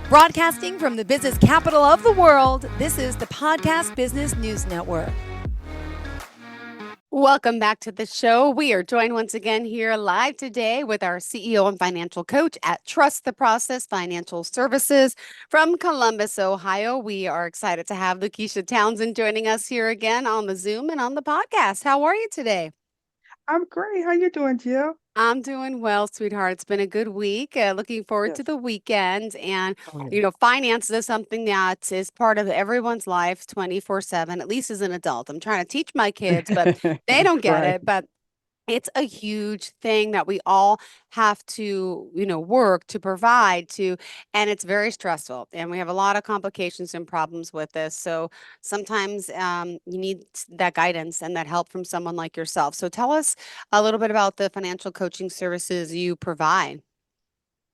Broadcasting from the business capital of the world, this is the Podcast Business News Network. Welcome back to the show. We are joined once again here live today with our CEO and financial coach at Trust the Process Financial Services from Columbus, Ohio. We are excited to have Luckisha Townsend joining us here again on the Zoom and on the podcast. How are you today? I'm great. How you doing, Jill? I'm doing well, sweetheart. It's been a good week. Looking forward to Yes. the weekend. And, Oh, yeah. finance is something that is part of everyone's life 24/7, at least as an adult. I'm trying to teach my kids, but they don't get Right. it. But it's a huge thing that we all have to, work to provide to, and it's very stressful. And we have a lot of complications and problems with this. So sometimes you need that guidance and that help from someone like yourself. So tell us a little bit about the financial coaching services you provide.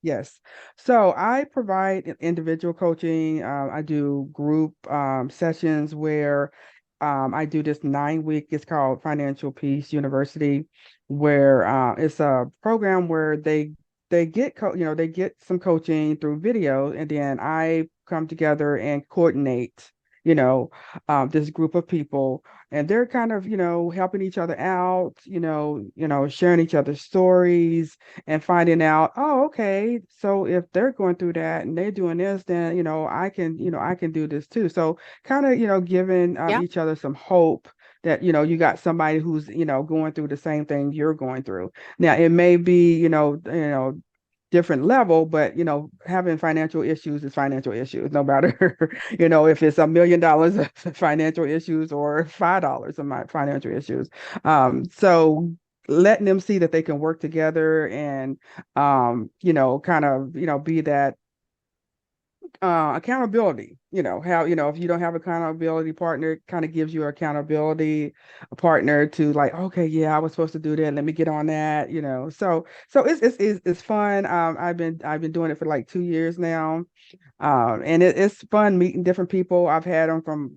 Yes. So I provide individual coaching. I do group sessions where I do this 9 week. It's called Financial Peace University, where it's a program where they get they get some coaching through video, and then I come together and coordinate. You know, this group of people, and they're kind of helping each other out. Sharing each other's stories and finding out, oh, okay, so if they're going through that and they're doing this, then I can do this too. So kind of giving Yeah. each other some hope that you got somebody who's going through the same thing you're going through. Now it may be different level, but having financial issues is financial issues, no matter if it's $1 million of financial issues or $5 of my financial issues. So letting them see that they can work together and kind of be that accountability. How if you don't have accountability partner, it kind of gives you accountability partner to, like, okay, yeah, I was supposed to do that, let me get on that. So it's fun. I've been doing it for like 2 years now. And it's fun meeting different people. I've had them from,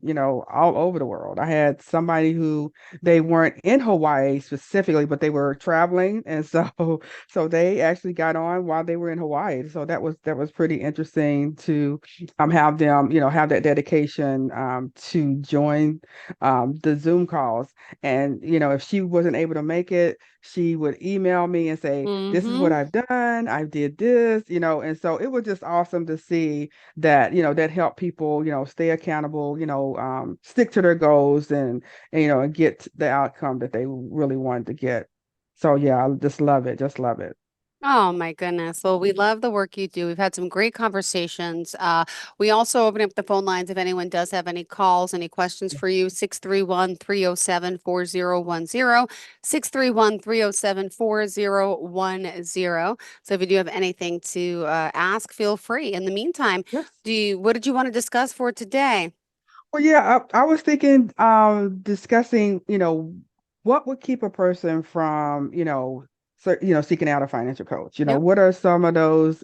all over the world. I had somebody who, they weren't in Hawaii specifically, but they were traveling. And so so they actually got on while they were in Hawaii. So that was pretty interesting to have them, have that dedication to join the Zoom calls. And, if she wasn't able to make it, she would email me and say, this is what Mm-hmm. I've done. I did this, and so it was just awesome to see that, that help people, stay accountable, stick to their goals and get the outcome that they really wanted to get. So yeah, I just love it. Just love it. Oh my goodness. Well, we love the work you do. We've had some great conversations. We also open up the phone lines if anyone does have any calls, any questions for you. 631-307-4010, 631-307-4010. So if you do have anything to ask, feel free. In the meantime, Yes. what did you want to discuss for today? Well, yeah, I was thinking, discussing, what would keep a person from, seeking out a financial coach. Yep. What are some of those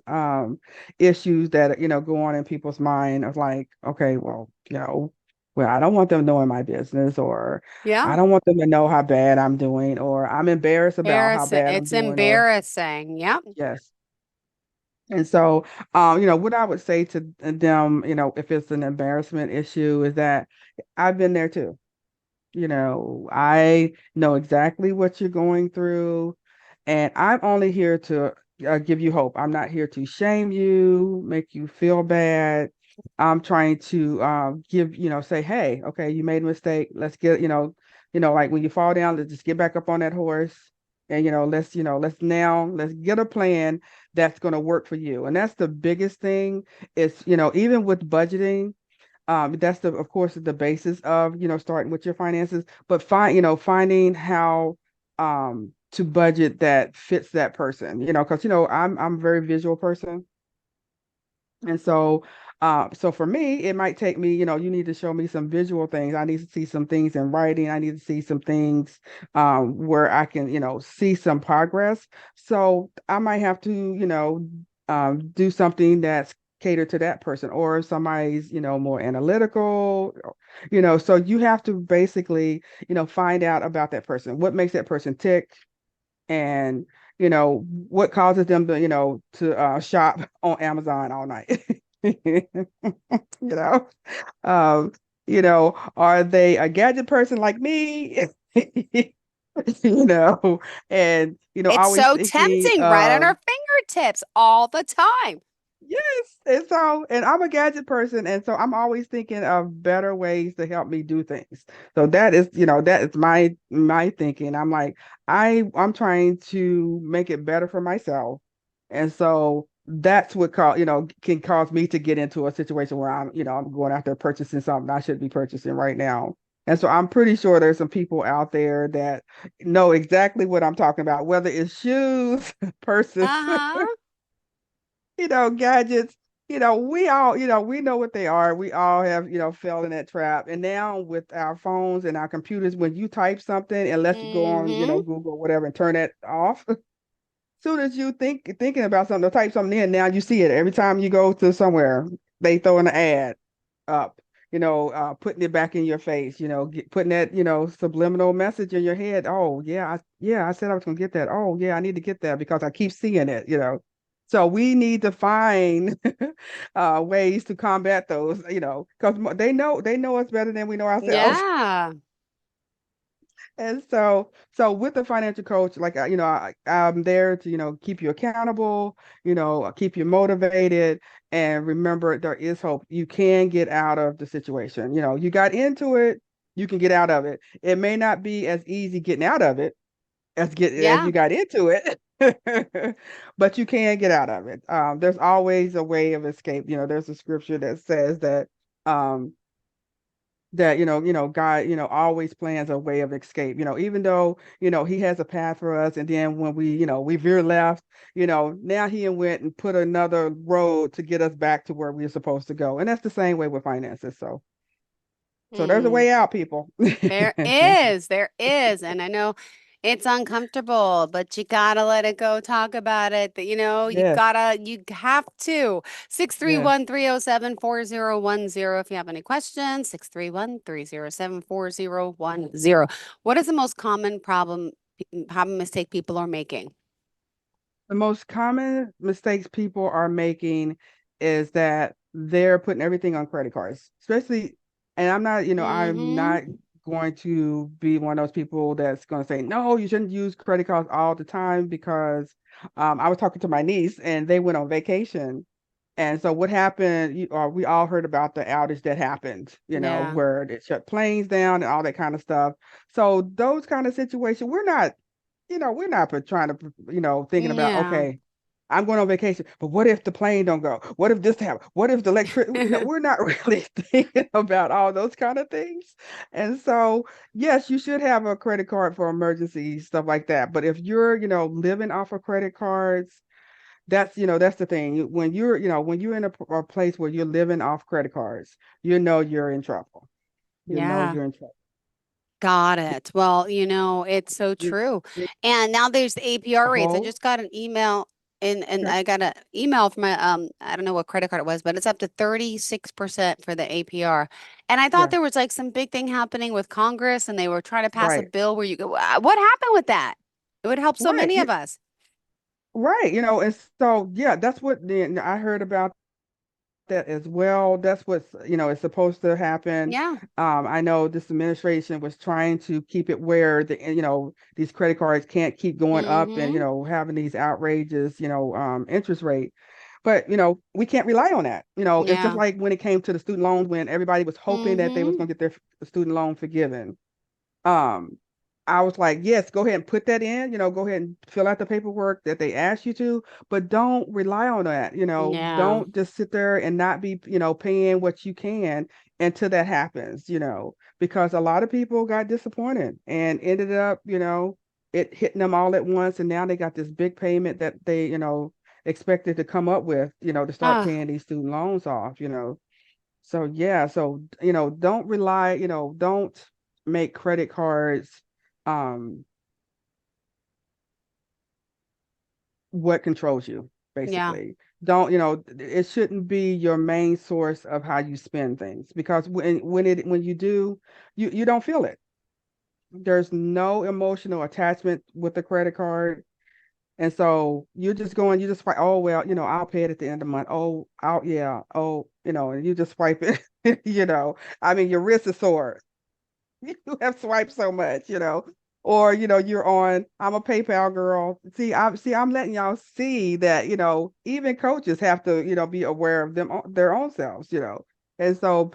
issues that, go on in people's mind of, like, okay, well, I don't want them knowing my business, or Yeah. I don't want them to know how bad I'm doing, or I'm embarrassed about how Embarrassing. bad I'm It's doing, or embarrassing. Yep. yes. And so, what I would say to them, if it's an embarrassment issue, is that I've been there too. I know exactly what you're going through, and I'm only here to give you hope. I'm not here to shame you, make you feel bad. I'm trying to say, hey, okay, you made a mistake. Let's get, like when you fall down, let's just get back up on that horse, and let's get a plan that's going to work for you. And that's the biggest thing. Is even with budgeting, that's of course the basis of starting with your finances, but finding how to budget that fits that person, because I'm a very visual person. And so so for me, it might take me, you need to show me some visual things. I need to see some things in writing. I need to see some things where I can see some progress. So I might have to do something that's catered to that person, or if somebody's more analytical, so you have to basically find out about that person, what makes that person tick, and what causes them to shop on Amazon all night. You know, um, are they a gadget person like me? You know, and It's always so thinking tempting right on of our fingertips all the time. yes. And I'm a gadget person, and so I'm always thinking of better ways to help me do things. So that is my thinking. I'm like, I'm trying to make it better for myself. And so that's what can cause me to get into a situation where I'm going out there purchasing something I should be purchasing right now. And so I'm pretty sure there's some people out there that know exactly what I'm talking about, whether it's shoes, purses, Uh-huh. gadgets, we all, we know what they are. We all have, fell in that trap. And now with our phones and our computers, when you type something, unless you go on, Mm-hmm. Google or whatever and turn that off, soon as you thinking about something or type something in, now you see it. Every time you go to somewhere, they throw an ad up, putting it back in your face, putting that, subliminal message in your head. Oh yeah, I said I was gonna get that. Oh yeah, I need to get that because I keep seeing it. So we need to find ways to combat those, because they know us better than we know ourselves. Yeah. And so with the financial coach, like, I'm there to, keep you accountable, keep you motivated, and remember there is hope. You can get out of the situation. You got into it, you can get out of it. It may not be as easy getting out of it as Yeah. you got into it, but you can get out of it. There's always a way of escape. There's a scripture that says um, that God always plans a way of escape, even though he has a path for us, and then when we veer left, now he went and put another road to get us back to where we're supposed to go. And that's the same way with finances. So there's a Mm. way out, people. There is. And I know it's uncomfortable, but you gotta let it go. Talk about it. That Yes, you have to. Six three yes. one 307 4010. If you have any questions, 631 307 4010. What is the most common problem mistake people are making? The most common mistakes people are making is that they're putting everything on credit cards, especially, and I'm Mm-hmm. not going to be one of those people that's going to say, no, you shouldn't use credit cards all the time because I was talking to my niece and they went on vacation. And so what happened, we all heard about the outage that happened, Yeah. where it shut planes down and all that kind of stuff. So those kind of situations, we're not trying to, thinking about, Yeah. okay, I'm going on vacation, but what if the plane don't go? What if this happens? What if the electric, we're not really thinking about all those kind of things. And so, yes, you should have a credit card for emergencies, stuff like that. But if you're, living off of credit cards, that's the thing. When you're in a place where you're living off credit cards, you're in trouble. Yeah. You're in trouble. Got it. Well, it's so You true. dig And now there's the a APR rates. I hole. just got an email and Okay. I got an email from my I don't know what credit card it was, but it's up to 36% for the APR. And I thought Yeah. there was like some big thing happening with Congress and they were trying to pass a Right. bill where you go, What happened with that?" It would help so Right. many of us. Right. And so yeah, that's what I heard about that as well. That's what's, is supposed to happen. Yeah. I know this administration was trying to keep it where these credit cards can't keep going up and, Mm-hmm. having these outrageous, interest rate. But, we can't rely on that. It's just Yeah. like when it came to the student loans, when everybody was hoping that they was Mm-hmm. going to get their student loan forgiven. um I was like, yes, go ahead and put that in, go ahead and fill out the paperwork that they ask you to, but don't rely on that. Yeah. Don't just sit there and not be, paying what you can until that happens, because a lot of people got disappointed and ended up, it hitting them all at once. And now they got this big payment that they, expected to come up with, to start Ah, paying these student loans off. So yeah, so don't rely, don't make credit cards um what controls you, yeah. basically. Don't, it shouldn't be your main source of how you spend things, because when you do, you don't feel it. There's no emotional attachment with the credit card. And so you're just going, you just swipe, oh, well, I'll pay it at the end of the month. Oh, yeah. Oh, and you just swipe it, I mean, your wrist is sore. You have swiped so much, or, you're on, I'm a PayPal girl. I'm letting y'all see that, even coaches have to, be aware of their own selves, And so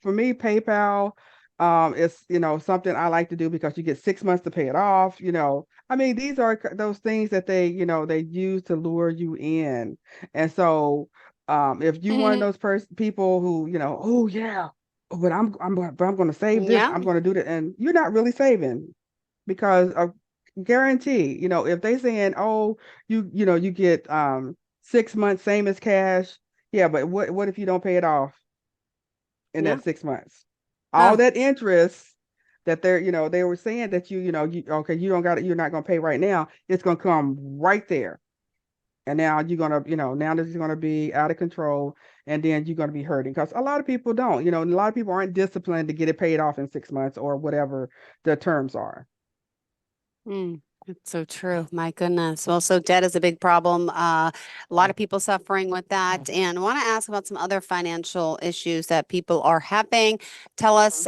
for me, PayPal, is, something I like to do because you get 6 months to pay it off, I mean, these are those things that they use to lure you in. And so, if you one of those people who, oh yeah, but I'm going to save this. Yeah. I'm going to do that, and you're not really saving because of guarantee. If they saying, oh, you get 6 months same as cash, yeah, but what if you don't pay it off in Yeah. that 6 months? All Oh, that interest that they were saying that okay, you don't got it, you're not going to pay right now. It's going to come right there. And now you're gonna, now this is gonna be out of control, and then you're gonna be hurting because a lot of people don't, a lot of people aren't disciplined to get it paid off in 6 months or whatever the terms are. it's so true. My goodness. Well, so debt is a big problem. A lot of people suffering with that. And I want to ask about some other financial issues that people are having. Tell us,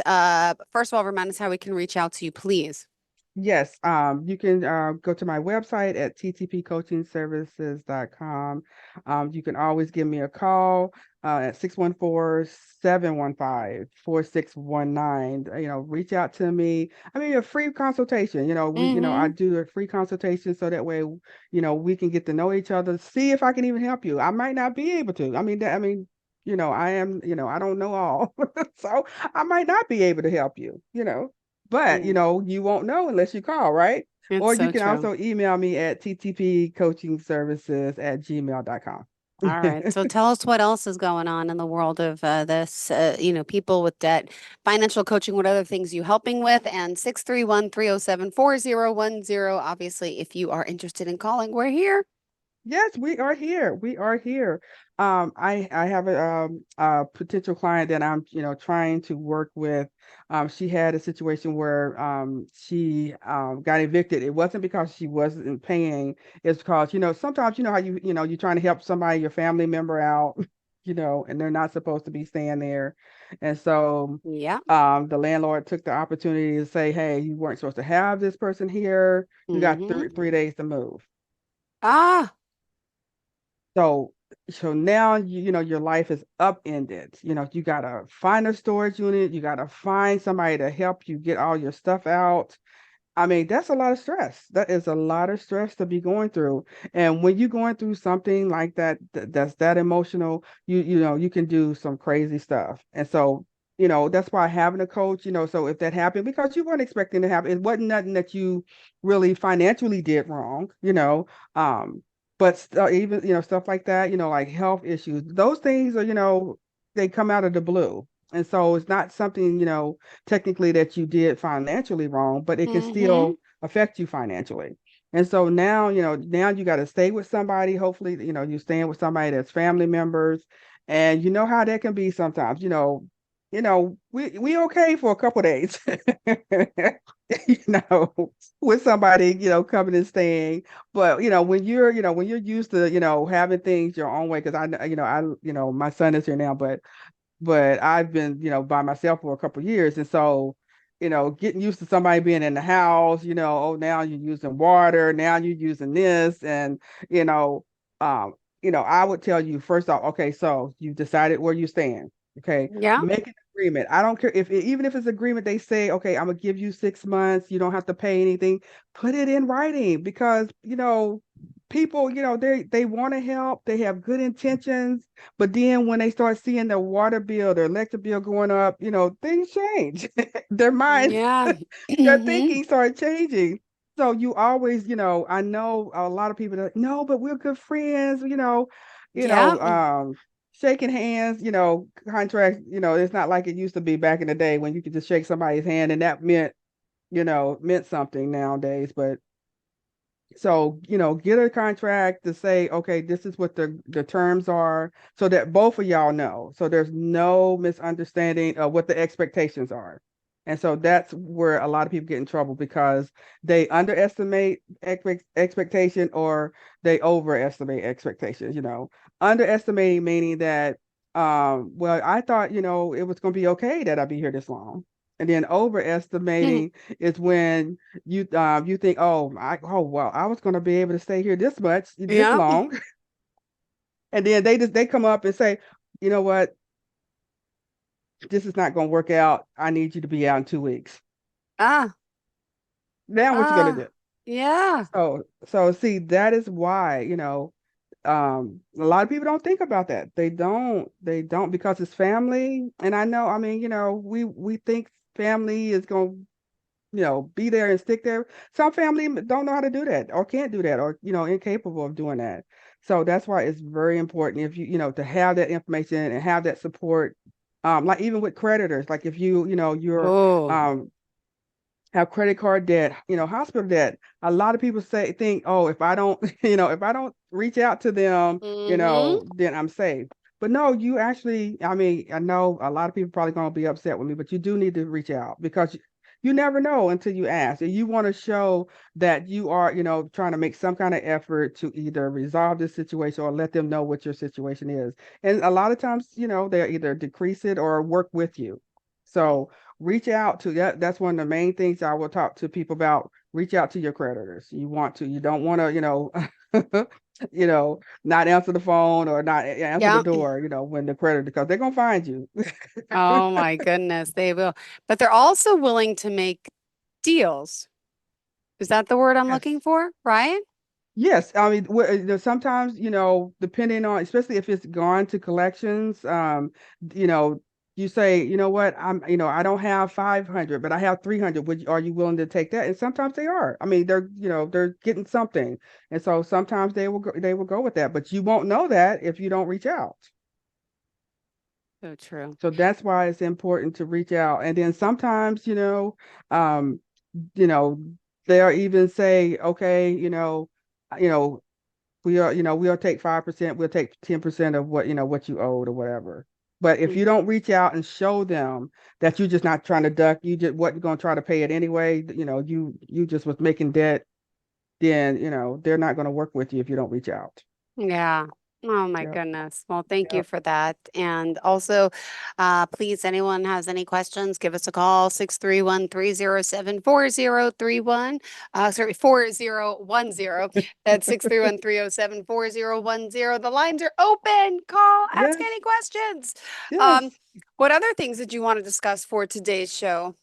first of all, remind us how we can reach out to you, please. Yes, you can go to my website at ttpcoachingservices.com. You can always give me a call at 614-715-4619. Reach out to me. I mean, a free consultation. I Mm-hmm. do a free consultation so that way, we can get to know each other, see if I can even help you. I might not be able to. I am, I don't know all. So I might not be able to help you. But, Mm, you won't know unless you call, right? it's Or you so can true. also email me at ttpcoachingservices@gmail.com. All right. So tell us what else is going on in the world of this, people with debt, financial coaching, what other things you helping with? And 631-307-4010. Obviously, if you are interested in calling, we're here. Yes, we are here. We are here. I have a potential client that I'm, trying to work with. She had a situation where she got evicted. It wasn't because she wasn't paying. It's because, sometimes how you're trying to help somebody, your family member out, and they're not supposed to be staying there. And so Yeah. the landlord took the opportunity to say, hey, you weren't supposed to have this person here. You got Mm-hmm. 3 days to move. Ah, So now your life is upended. You gotta find a storage unit, you gotta find somebody to help you get all your stuff out. I mean, that's a lot of stress. That is a lot of stress to be going through. And when you're going through something like that, that's that emotional, you can do some crazy stuff. And so, that's why having a coach, so if that happened, because you weren't expecting to happen, it wasn't nothing that you really financially did wrong, but even, stuff like that, like health issues, those things are, they come out of the blue. And so it's not something, technically that you did financially wrong, but it can mm-hmm. still affect you financially. And so now you got to stay with somebody. Hopefully, you're staying with somebody that's family members, and you know how that can be sometimes. We okay for a couple days, you know, with somebody, coming and staying. But when you're used to, having things your own way, because my son is here now, but I've been, by myself for a couple of years. And so, getting used to somebody being in the house, oh, now you're using water, now you're using this. And, you know, um, I would tell you first off, okay, so you decided where you stand. Okay. Yeah. Make an agreement. I don't care even if it's agreement, they say, okay, I'm gonna give you 6 months, you don't have to pay anything. Put it in writing because, people, they want to help, they have good intentions, but then when they start seeing the water bill, their electric bill going up, things change. Their minds, Yeah. their Mm-hmm. thinking start changing. So you always, I know a lot of people that no, but we're good friends, you Yeah. know, um, shaking hands, contracts, it's not like it used to be back in the day when you could just shake somebody's hand and that meant something nowadays. But so, get a contract to say, okay, this is what the terms are so that both of y'all know. So there's no misunderstanding of what the expectations are. And so that's where a lot of people get in trouble because they underestimate expectation or they overestimate expectations, Underestimating meaning that well, I thought, it was gonna be okay that I'd be here this long. And then overestimating is when you think, well, I was gonna be able to stay here this much, this Yeah. long. And then they come up and say, you know what, this is not gonna work out. I need you to be out in 2 weeks. Ah, Now what you gonna do? yeah. So see, that is why, a lot of people don't think about that. They don't because it's family. And I know, I mean, we think family is gonna, be there and stick there. Some family don't know how to do that or can't do that or, incapable of doing that. So that's why it's very important if to have that information and have that support. Like even with creditors, like if you're Oh. have credit card debt, hospital debt. A lot of people think, oh, if I don't, if I don't reach out to them, Mm-hmm. then I'm safe. But no, you actually, I mean, I know a lot of people probably going to be upset with me, but you do need to reach out because you never know until you ask. And you want to show that you are, trying to make some kind of effort to either resolve this situation or let them know what your situation is. And a lot of times, they'll either decrease it or work with you. So reach out to that. That's one of the main things I will talk to people about. Reach out to your creditors. You don't want to, not answer the phone or not answer the Yeah. door, when the creditor, because they're gonna find you. Oh my goodness, they will. But they're also willing to make deals. Is that the word I'm Yes. looking for? Right? Yes, I mean, sometimes, depending on, especially if it's gone to collections, you know, you say, you know what, I don't have 500, but I have 300. Are you willing to take that? And sometimes they are. I mean, they're getting something, and so sometimes they will go with that, but you won't know that if you don't reach out. So true. So that's why it's important to reach out. And then sometimes, um, you know, they'll even say, okay, you know, we'll take 5%, we'll take 10% of what you owed or whatever. But if you don't reach out and show them that you're just not trying to duck, you just wasn't going to try to pay it anyway, you just was making debt, then they're not going to work with you if you don't reach out. Yeah. Oh my Yep. goodness. Well, thank you Yep. for that. And also, please, anyone has any questions, give us a call, 631-307-4031. Sorry, 4010. That's 631-307-4010. The lines are open. Call, ask Yes. any questions. Um, Yes. what other things did you want to discuss for today's show?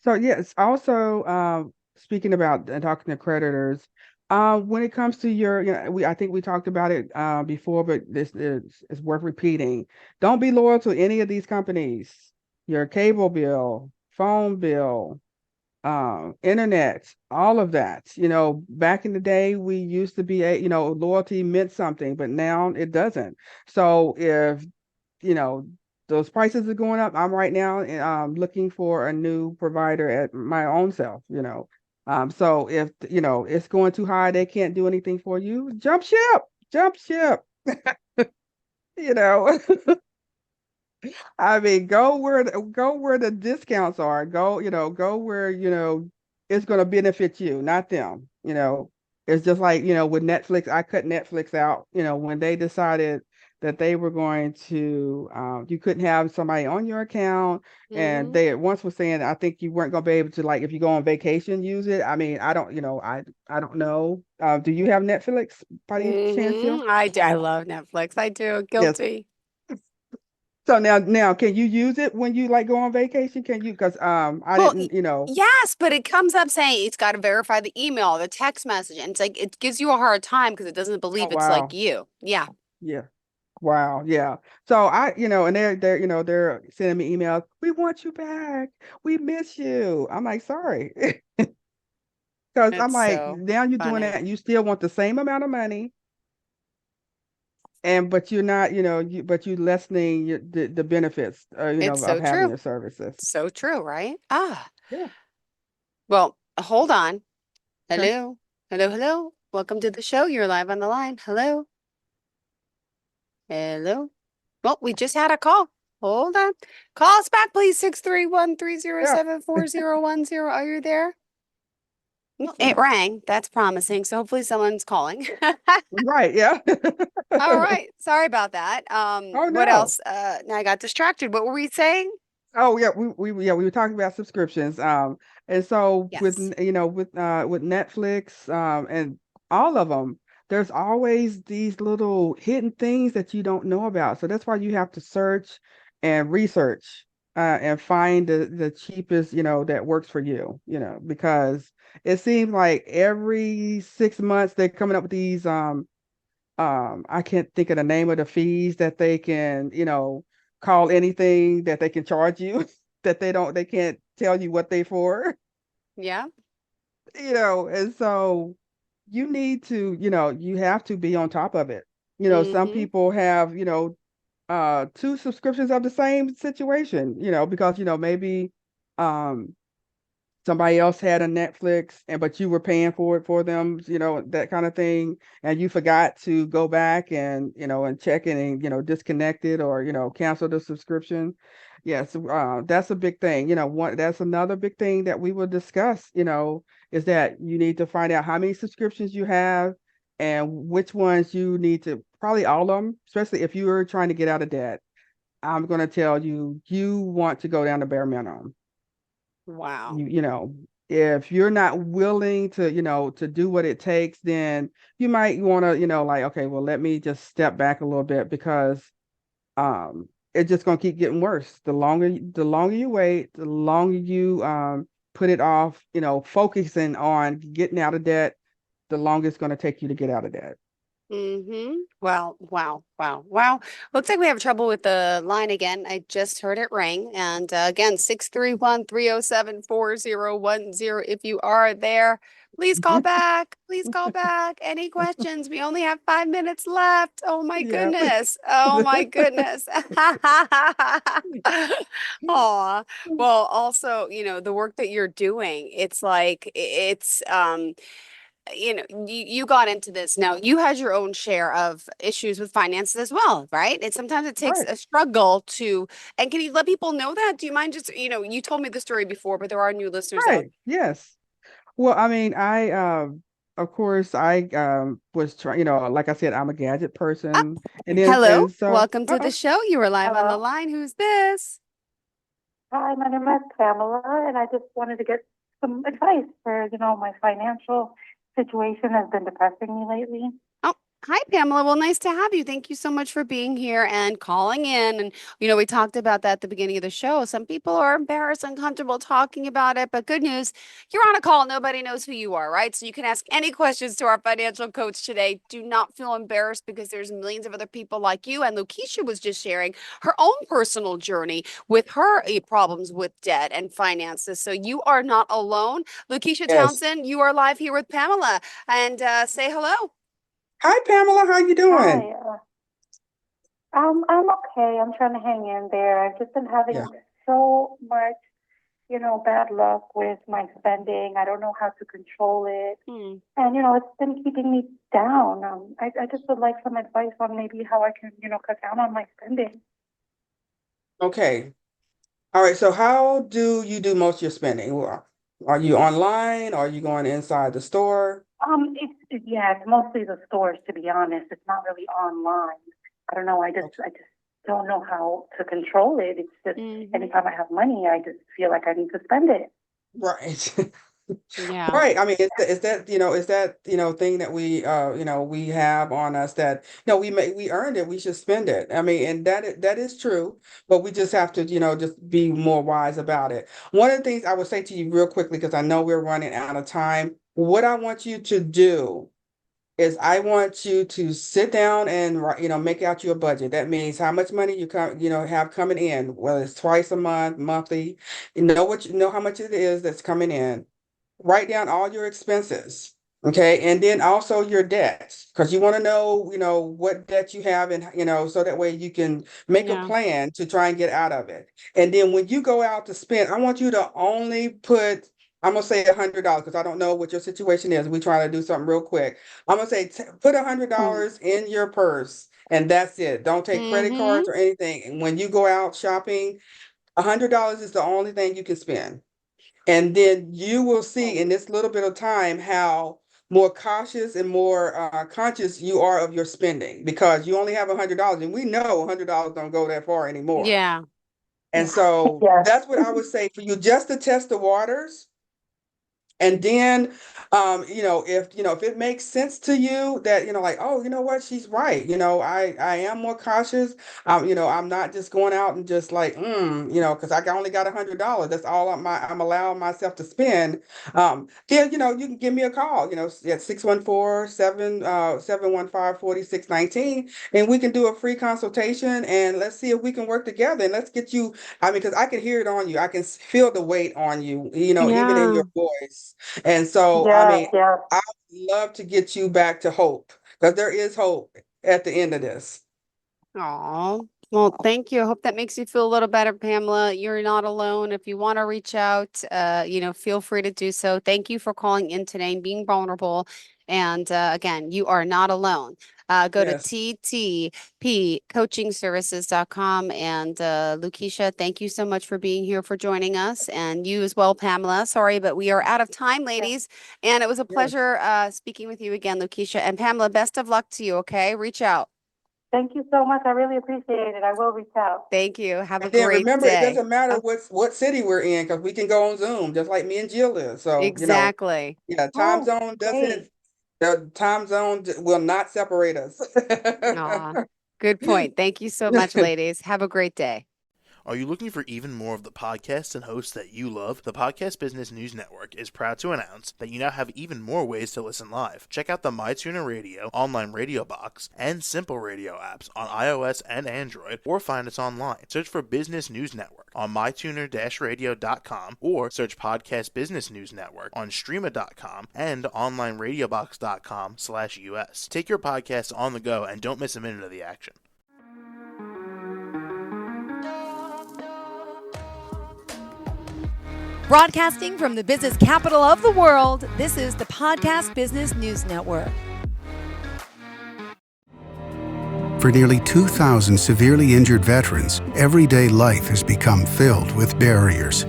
So yes, also speaking about and talking to creditors, when it comes to your, I think we talked about it before, but this is worth repeating. Don't be loyal to any of these companies. Your cable bill, phone bill, internet, all of that. Back in the day, we used to be loyalty meant something, but now it doesn't. So if you know, those prices are going up. I'm right now looking for a new provider at my own self, So if, it's going too high, they can't do anything for you, jump ship, you know. I mean, go where the discounts are. Go where, it's going to benefit you, not them, It's just like, with Netflix, I cut Netflix out, when they decided that they were going to, you couldn't have somebody on your account. And Hmm. they at once were saying, I think you weren't going to be able to, like, if you go on vacation, use it. I mean, I don't, I don't know. Do you have Netflix by any chance, Jill? I love Netflix. I do. Yes. Guilty. So now, can you use it when you like go on vacation? Can you? Because I Well, didn't, yes, but it comes up saying it's got to verify the email, the text message, and it's like it gives you a hard time because it doesn't Oh believe it's like wow, you. Yeah, yeah, wow, yeah. So and they're sending me emails. We want you back. We miss you. I'm like, sorry, because I'm it's like, so now you're doing funny. that. And you still want the same amount of money, and but you're not, but you lessening the benefits, It's of so having true. your services. So true, right? Ah, Yeah. well, hold on. Okay. Hello, hello, hello. Welcome to the show. You're live on the line. Hello, hello. Well, we just had a call. Hold on. Call us back, please. 631 Yeah. 4010. Are you there? It rang. That's promising. So hopefully someone's calling. Right. Yeah. All right. Sorry about that. Oh What no. else? Now I got distracted. What were we saying? Oh yeah, we were talking about subscriptions. And so Yes. with Netflix and all of them, there's always these little hidden things that you don't know about. So that's why you have to search and research and find the cheapest, that works for you, because it seems like every 6 months they're coming up with these I can't think of the name of the fees that they can, call anything that they can charge you that they can't tell you what they for, Yeah. and so you need to, you have to be on top of it. Some Mm-hmm. people have, two subscriptions of the same situation, because, maybe um somebody else had a Netflix and but you were paying for it for them, that kind of thing, and you forgot to go back and and check it and disconnect it or cancel the subscription. Yes, that's a big thing. One that's another big thing that we will discuss, is that you need to find out how many subscriptions you have and which ones you need to, probably all of them, especially if you are trying to get out of debt. I'm going to tell you, you want to go down to bare minimum. Wow. You know, if you're not willing to, to do what it takes, then you might want to, like, okay, well, let me just step back a little bit because it's just going to keep getting worse. The longer you wait, the longer you put it off, focusing on getting out of debt, the longer it's going to take you to get out of debt. Mm-hmm. Well, wow, wow, wow. Looks like we have trouble with the line again. I just heard it ring. And again, 631-307-4010. If you are there, please call back. Please call back. Any questions? We only have 5 minutes left. Oh my Yeah. goodness. Oh my goodness. Aw. Well, also, the work that you're doing, it's like you got into this. Now, you had your own share of issues with finances as well, right? And sometimes it takes Right. a struggle to, and can you let people know that? Do you mind just, you told me the story before, but there are new listeners out. Right. Yes. Well, I mean, of course, I was trying, like I said, I'm a gadget Ah, person, and hello. so, Welcome to the show. You are live on the Hello. line. Who's this? Hi, my name is Pamela, and I just wanted to get some advice for, my financial situation has been depressing me lately. Oh, hi, Pamela. Well, nice to have you. Thank you so much for being here and calling in. And, we talked about that at the beginning of the show. Some people are embarrassed, uncomfortable talking about it, but good news, you're on a call. Nobody knows who you are, right? So you can ask any questions to our financial coach today. Do not feel embarrassed because there's millions of other people like you. And Luckisha was just sharing her own personal journey with her problems with debt and finances. So you are not alone. Luckisha yes. Townsend, you are live here with Pamela and say hello. Hi, Pamela. How you doing? Hi, I'm okay. I'm trying to hang in there. I've just been Yeah. having so much, bad luck with my spending. I don't know how to control it. Hmm. And, it's been keeping me down. I just would like some advice on maybe how I can, cut down on my spending. Okay. All right. So, how do you do most of your spending? Well, are you online? Are you going inside the store? Yeah, it's mostly the stores, to be honest. It's not really online. I don't know. Okay. I just don't know how to control it. It's just Hmm. anytime I have money, I just feel like I need to spend it. Right. Yeah. Right. I mean, is that thing that we have on us that, we earned it, we should spend it. I mean, and that is true, but we just have to, just be more wise about it. One of the things I would say to you real quickly, because I know we're running out of time, what I want you to do is I want you to sit down and make out your budget. That means how much money have coming in, whether it's twice a month, monthly, know how much it is that's coming in. Write down all your expenses. Okay. And then also your debts, because you want to know, what debt you have and, so that way you can make a Yeah. plan to try and get out of it. And then when you go out to spend, I want you to only put, I'm gonna say $100 because I don't know what your situation is. We trying to do something real quick. I'm gonna say put $100 in your purse and that's it. Don't take credit Mhm. cards or anything. And when you go out shopping, $100 is the only thing you can spend. And then you will see in this little bit of time how more cautious and more conscious you are of your spending, because you only have $100, and we know $100 don't go that far anymore. Yeah. And so Yes. that's what I would say for you, just to test the waters. And then, if it makes sense to you that, like, oh, you know what, she's right. I am more cautious. I'm not just going out and just like, because I only got $100. That's all I'm allowing myself to spend. Then, you can give me a call, at 614-715-4619, and we can do a free consultation, and let's see if we can work together, and let's get you, because I can hear it on you. I can feel the weight on you, even in Yeah. your voice. And so, Yes, yes. I would love to get you back to hope, because there is hope at the end of this. Oh, well, thank you. I hope that makes you feel a little better, Pamela. You're not alone. If you want to reach out, feel free to do so. Thank you for calling in today and being vulnerable. And again, you are not alone. Go to Yes. ttpcoachingservices.com. And Luckisha, thank you so much for being here, for joining us. And you as well, Pamela. Sorry, but we are out of time, ladies. And it was a Yes. pleasure speaking with you again, Luckisha. And Pamela, best of luck to you, okay? Reach out. Thank you so much. I really appreciate it. I will reach out. Thank you. Have a And then great remember, it day. doesn't matter what city we're in, because we can go on Zoom, just like me and Jill is. So, Exactly. yeah, Oh, great. the time zone will not separate us. Aw, good point. Thank you so much, ladies. Have a great day. Are you looking for even more of the podcasts and hosts that you love? The Podcast Business News Network is proud to announce that you now have even more ways to listen live. Check out the MyTuner Radio, online radio box, and Simple Radio apps on iOS and Android, or find us online. Search for Business News Network on mytuner-radio.com, or search Podcast Business News Network on streama.com and onlineradiobox.com/US. Take your podcast on the go and don't miss a minute of the action. Broadcasting from the business capital of the world, this is the Podcast Business News Network. For nearly 2,000 severely injured veterans, everyday life has become filled with barriers.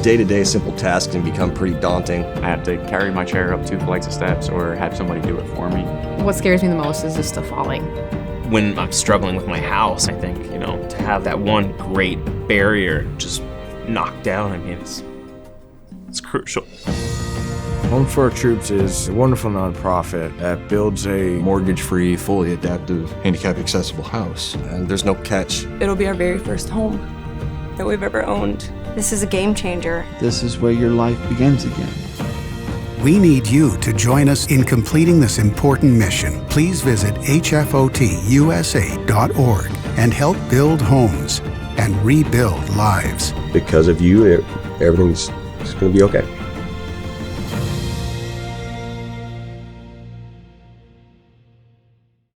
Day-to-day simple tasks can become pretty daunting. I have to carry my chair up 2 flights of steps or have somebody do it for me. What scares me the most is just the falling. When I'm struggling with my house, I think, to have that one great barrier just knocked down, it's crucial. Home for Our Troops is a wonderful nonprofit that builds a mortgage-free, fully adaptive, handicap-accessible house. And there's no catch. It'll be our very first home that we've ever owned. This is a game changer. This is where your life begins again. We need you to join us in completing this important mission. Please visit hfotusa.org and help build homes and rebuild lives. Because of you, everything's going to be okay.